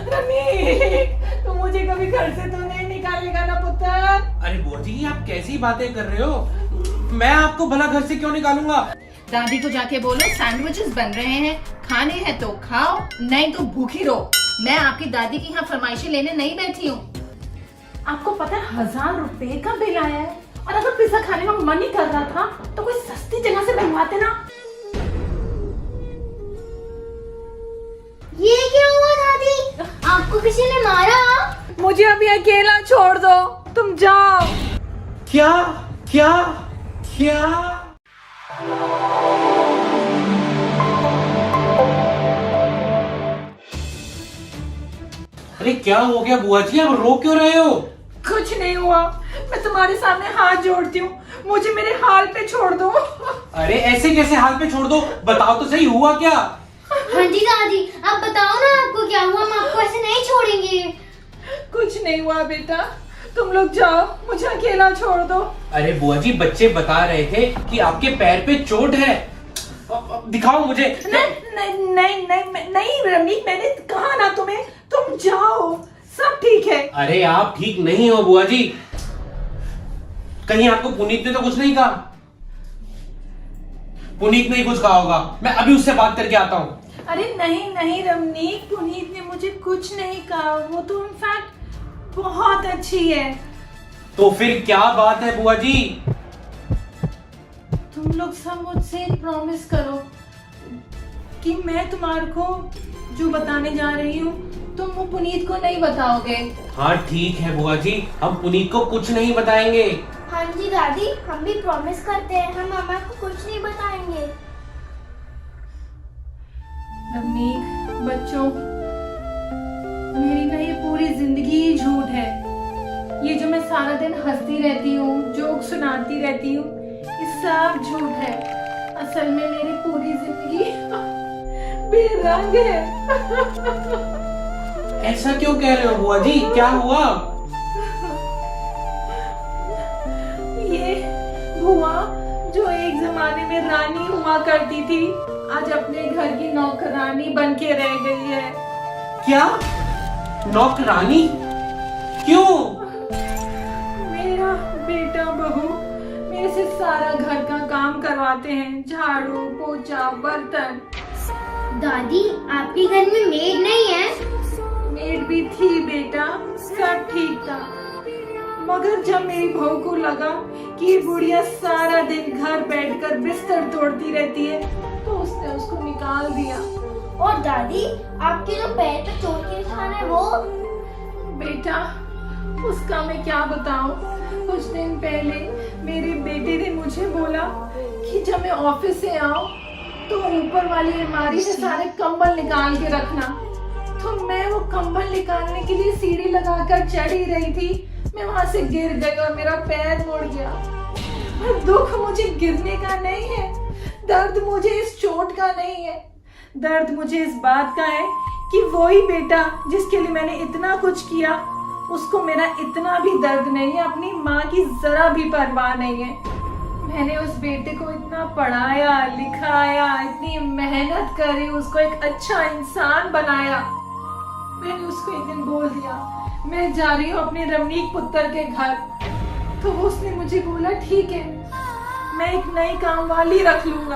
रमीक, तू मुझे कभी घर से तो नहीं निकालेगा ना पुत्र? अरे बुआ जी आप कैसी बातें कर रहे हो? मैं आपको भला घर से क्यों निकालूंगा? दादी को जाके बोलो सैंडविचेस बन रहे हैं, खाने हैं तो खाओ, नहीं तो भूखी रहो। मैं आपकी दादी की यहाँ फरमाइशें लेने नहीं बैठी हूँ। आपको पता है 1000 रुपए का बिल आया है, और अगर पिज्जा खाने का मन ही कर रहा था तो कोई सस्ती जगह से बनवाते ना। ये क्या हुआ दादी? आपको किसी ने मारा? मुझे अभी अकेला छोड़ दो, तुम जाओ। क्या क्या क्या? अरे क्या हो गया बुआ जी, आप रो क्यों रहे हो? कुछ नहीं हुआ, मैं तुम्हारे सामने हाथ जोड़ती हूँ, मुझे मेरे हाल पे छोड़ दो। अरे ऐसे कैसे हाल पे छोड़ दो, बताओ तो सही हुआ क्या? हाँ जी दादी, आप बताओ ना आपको क्या हुआ, हम आपको ऐसे नहीं छोड़ेंगे। कुछ नहीं हुआ बेटा, तुम लोग जाओ, मुझे अकेला छोड़ दो। अरे बुआ जी बच्चे बता रहे थे कि आपके पैर पे चोट है, दिखाओ मुझे। नहीं रमीक, मैंने कहा ना तुम्हें, तुम जाओ, सब ठीक है। अरे आप ठीक नहीं हो बुआ जी, कहीं आपको पुनीत ने तो कुछ नहीं कहा? पुनीत ने ही कुछ कहा होगा, मैं अभी उससे बात करके आता हूँ। अरे नहीं रमनीक, पुनीत ने मुझे कुछ नहीं कहा, वो तो इनफैक्ट बहुत अच्छी है। तो फिर क्या बात है बुआ जी? तुम लोग सब मुझसे प्रॉमिस करो कि मैं तुम्हारे को जो बताने जा रही हूँ तुम वो पुनीत को नहीं बताओगे। हाँ ठीक है बुआ जी, हम पुनीत को कुछ नहीं बताएंगे। हाँ जी दादी, हम भी प्रॉमिस करते हैं, हम मामा को कुछ नहीं बताएंगे। रमनीक, बच्चों, मेरी ना ये पूरी जिंदगी ही झूठ है। ये जो मैं सारा दिन हंसती रहती हूँ, जोक सुनाती रहती हूँ, ये सब झूठ है। असल में मेरी पूरी जिंदगी बेरंग है। ऐसा क्यों कह रहे हो बुआ जी, क्या हुआ? ये बुआ जो एक जमाने में रानी हुआ करती थी, आज अपने घर की नौकरानी बन के रह गई है। क्या? नौकरानी? क्यों? मेरा बेटा बहू मेरे से सारा घर का काम करवाते हैं, झाड़ू पोछा बर्तन। दादी आपके घर में मेड नहीं है? मेड भी थी बेटा, सब ठीक था, मगर जब मेरी बहू को लगा कि ये बुढ़िया सारा दिन घर बैठकर बिस्तर तोड़ती रहती है तो उसने उसको निकाल दिया। और दादी आपके जो पैर पे चोट के निशान है वो? बेटा उसका मैं क्या बताऊं, कुछ दिन पहले मेरे बेटे ने मुझे बोला कि जब मैं ऑफिस से आऊं तो ऊपर वाली अलमारी से सारे कंबल निकाल के रखना। तो मैं वो कंबल निकालने के लिए सीढ़ी लगाकर चढ़ ही रही थी, मैं वहां से गिर गई और मेरा पैर मुड़ गया। और दुख मुझे गिरने का नहीं है, दर्द मुझे इस चोट का नहीं है, दर्द मुझे इस बात का है कि वही बेटा जिसके लिए मैंने इतना कुछ किया, उसको मेरा इतना भी दर्द नहीं है, अपनी माँ की जरा भी परवाह नहीं है। मैंने उस बेटे को इतना पढ़ाया लिखाया, इतनी मेहनत करी, उसको एक अच्छा इंसान बनाया। मैंने उसको एक दिन बोल दिया मैं जा रही हूँ अपने रमनीक पुत्र के घर, तो उसने मुझे बोला ठीक है, मैं एक नई काम वाली रख लूंगा।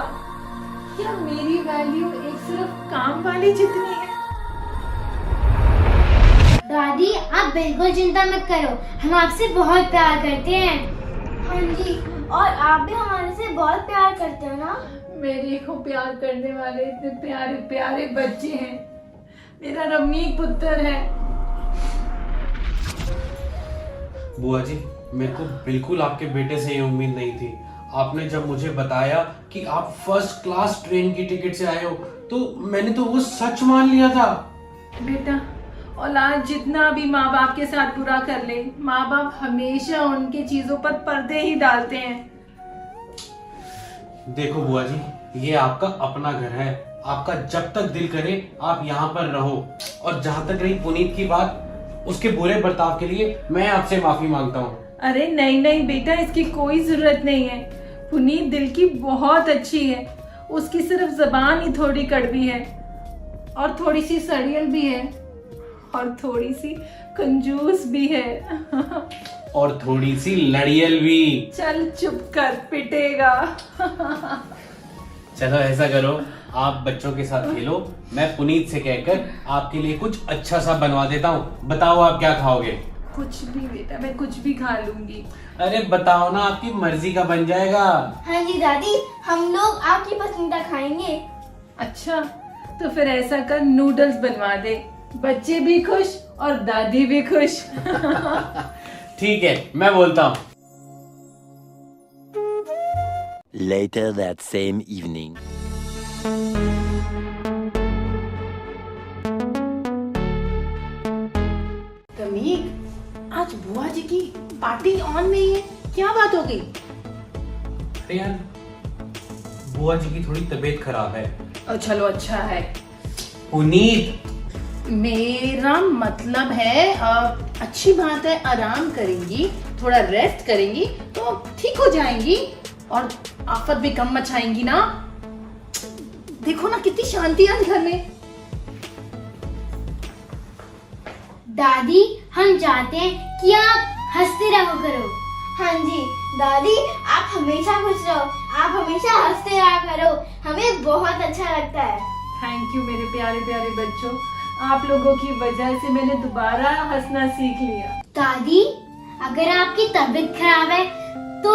क्या मेरी वैल्यू एक सिर्फ काम वाली जितनी है? दादी आप बिल्कुल चिंता मत करो, हम आपसे बहुत प्यार करते हैं। हाँ जी, और आप भी हमारे से बहुत प्यार करते हो ना? मेरे को प्यार करने वाले इतने प्यारे प्यारे बच्चे हैं, मेरा रमनीक पुत्र है। बुआ जी मेरे को बिल्कुल आपके बेटे से ये उम्मीद नहीं थी। आपने जब मुझे बताया कि आप फर्स्ट क्लास ट्रेन की टिकट से आए हो तो मैंने तो वो सच मान लिया था। बेटा औलाद जितना भी माँ बाप के साथ बुरा कर ले, माँ बाप हमेशा उनके चीजों पर पर्दे ही डालते हैं। देखो बुआ जी, ये आपका अपना घर है, आपका जब तक दिल करे आप यहाँ पर रहो। और जहाँ तक रही पुनीत की बात, उसके बुरे बर्ताव के लिए मैं आपसे माफी मांगता हूँ। अरे नहीं बेटा, इसकी कोई जरूरत नहीं है। पुनीत दिल की बहुत अच्छी है, उसकी सिर्फ जबान ही थोड़ी कड़वी है और थोड़ी सी सड़ियल भी है। और थोड़ी सी कंजूस भी है। और थोड़ी सी लड़ियल भी। चल चुप कर, पिटेगा। चलो ऐसा करो, आप बच्चों के साथ खेलो, मैं पुनीत से कहकर आपके लिए कुछ अच्छा सा बनवा देता हूँ। बताओ आप क्या खाओगे? कुछ भी बेटा, मैं कुछ भी खा लूंगी। अरे बताओ ना, आपकी मर्जी का बन जाएगा। हाँ जी दादी, हम लोग आपकी पसंदीदा खाएंगे। अच्छा, तो फिर ऐसा कर, नूडल्स बनवा दे, बच्चे भी खुश और दादी भी खुश। ठीक है, मैं बोलता हूँ। Later that same evening. तमीक, आज बुआ जी की पार्टी ऑन नहीं है, क्या बात हो गई? अरे यार, बुआ जी की थोड़ी तबीयत खराब है। और चलो अच्छा है। पुनीत, मेरा मतलब है अच्छी बात है, आराम करेंगी, थोड़ा रेस्ट करेंगी तो ठीक हो जाएंगी और आफत भी कम मचाएंगी ना। देखो ना कितनी शांति है घर में। दादी, हम चाहते हैं कि आप हंसते रहो करो। हाँ जी दादी, आप हमेशा खुश रहो, आप हमेशा हंसते रहा करो, हमें बहुत अच्छा लगता है। थैंक यू मेरे प्यारे प्यारे बच्चों, आप लोगों की वजह से मैंने दोबारा हंसना सीख लिया। दादी, अगर आपकी तबीयत खराब है तो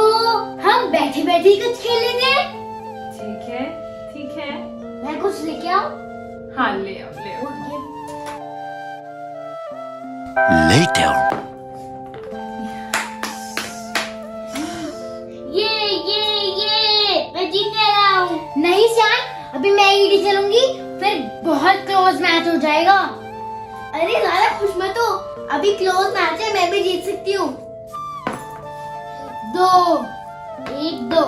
हम बैठे बैठे ही कुछ खेल लेते हैं। ठीक है, ठीक है। मैं कुछ लेके आऊं? हाँ ले आओ, ले आओ। Later. ये मैं जीतने रहा हूँ। नहीं शान, अभी मैं ईडी चलूंगी, फिर बहुत क्लोज मैच हो जाएगा। अरे ज्यादा खुश मत हो, अभी क्लोज मैच है, मैं भी जीत सकती हूँ। 1-2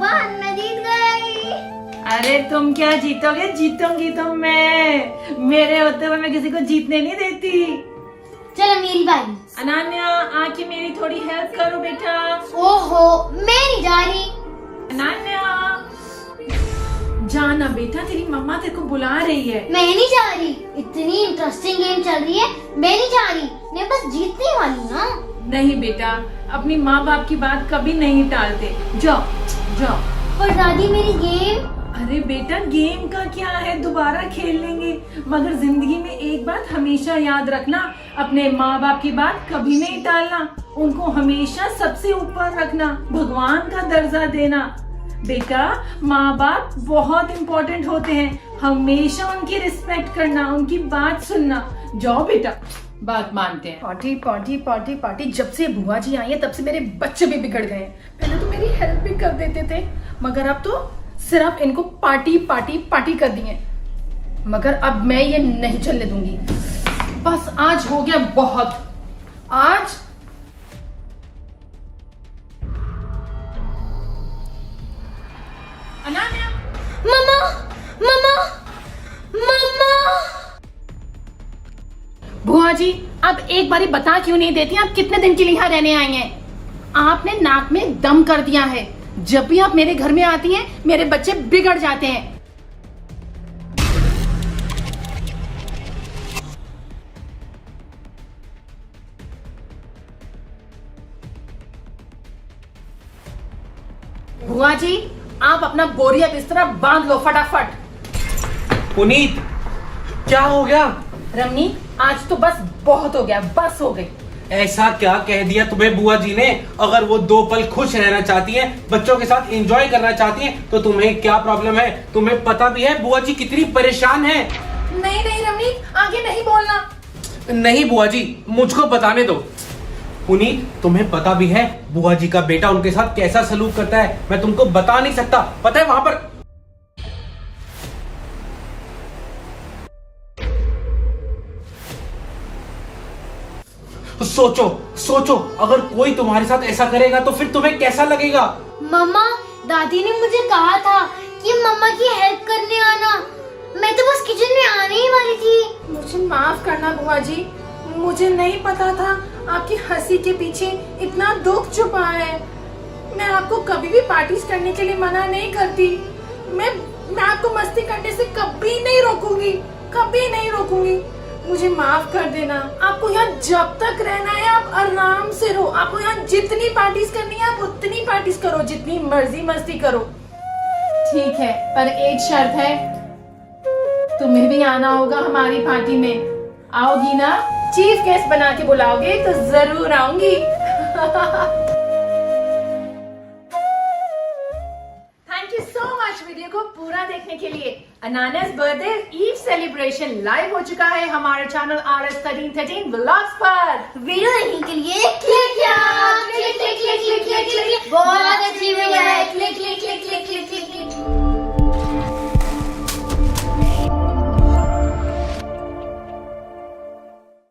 मैं जीत गई। अरे तुम क्या जीतोगे, जीतूंगी तो मैं, मेरे होते हुए मैं किसी को जीतने नहीं देती। चलो मेरी बारी। अनन्या, आके मेरी थोड़ी हेल्प करो बेटा। ओहो, मैं नहीं जा रही। अनन्या, जाना बेटा, तेरी मम्मा तेरे को बुला रही है। मैं नहीं जा रही, इतनी इंटरेस्टिंग गेम चल रही है, मैं नहीं जा रही, मैं बस जीतने वाली ना। नहीं बेटा, अपनी माँ बाप की बात कभी नहीं टालते, जाओ जाओ। पर दादी मेरी गेम। अरे बेटा, गेम का क्या है, दोबारा खेल लेंगे, मगर जिंदगी में एक बात हमेशा याद रखना, अपने माँ बाप की बात कभी नहीं टालना, उनको हमेशा सबसे ऊपर रखना, भगवान का दर्जा देना। बेटा, माँ बाप बहुत इम्पोर्टेंट होते हैं, हमेशा उनकी रिस्पेक्ट करना, उनकी बात सुनना। जाओ बेटा, बात मानते हैं। पार्टी पार्टी पार्टी पार्टी, जब से बुआ जी आई है तब से मेरे बच्चे भी बिगड़ गए। पहले तो मेरी हेल्प भी कर देते थे, मगर अब तो सिर्फ इनको पार्टी पार्टी पार्टी कर दिए। मगर अब मैं ये नहीं चलने दूंगी, बस आज हो गया बहुत। आज अनन्या, मम्मा मम्मा मम्मा। बुआ जी, अब एक बारी बता क्यों नहीं देती, आप कितने दिन के लिए यहाँ रहने आई हैं? आपने नाक में दम कर दिया है, जब भी आप मेरे घर में आती हैं मेरे बच्चे बिगड़ जाते हैं। बुआ जी, आप अपना बोरिया बिस्तरा बांध लो फटाफट। पुनीत, क्या हो गया? रमनी, आज तो बस बहुत हो गया, बस हो गई। ऐसा क्या कह दिया तुम्हें बुआ जी ने? अगर वो 2 पल खुश रहना चाहती हैं, बच्चों के साथ एंजॉय करना चाहती हैं, तो तुम्हें क्या प्रॉब्लम है? तुम्हें पता भी है बुआ जी कितनी परेशान है। नहीं नहीं रमनी, आगे नहीं बोलना। नहीं बुआ जी, मुझको बताने दो। पुनीत, तुम्हें पता भी है बुआ जी का बेटा उनके साथ कैसा सलूक करता है? मैं तुमको बता नहीं सकता। पता है वहां पर सोचो सोचो, अगर कोई तुम्हारे साथ ऐसा करेगा तो फिर तुम्हें कैसा लगेगा? मम्मा, दादी ने मुझे कहा था कि मम्मा की हेल्प करने आना, मैं तो बस किचन में आने ही वाली थी। मुझे माफ करना बुआ जी, मुझे नहीं पता था आपकी हंसी के पीछे इतना दुख छुपा है। मैं आपको कभी भी पार्टीज करने के लिए मना नहीं करती, मैं आपको मस्ती करने से कभी नहीं रोकूंगी, कभी नहीं रोकूंगी, मुझे माफ कर देना। आपको यहाँ जब तक रहना है आप आराम से रहो। आपको यहाँ जितनी पार्टीज करनी है आप उतनी पार्टीज करो, जितनी मर्जी मस्ती करो। ठीक है, पर एक शर्त है, तुम्हें भी आना होगा हमारी पार्टी में। आओगी ना? चीफ गेस्ट बना के बुलाओगे तो जरूर आऊंगी। Thank you so much video को पूरा देखने के लिए। अनानास बर्थडे ईव सेलिब्रेशन लाइव हो चुका है हमारे चैनल RS1313 व्लॉग्स पर। वीडियो देखने के लिए क्लिक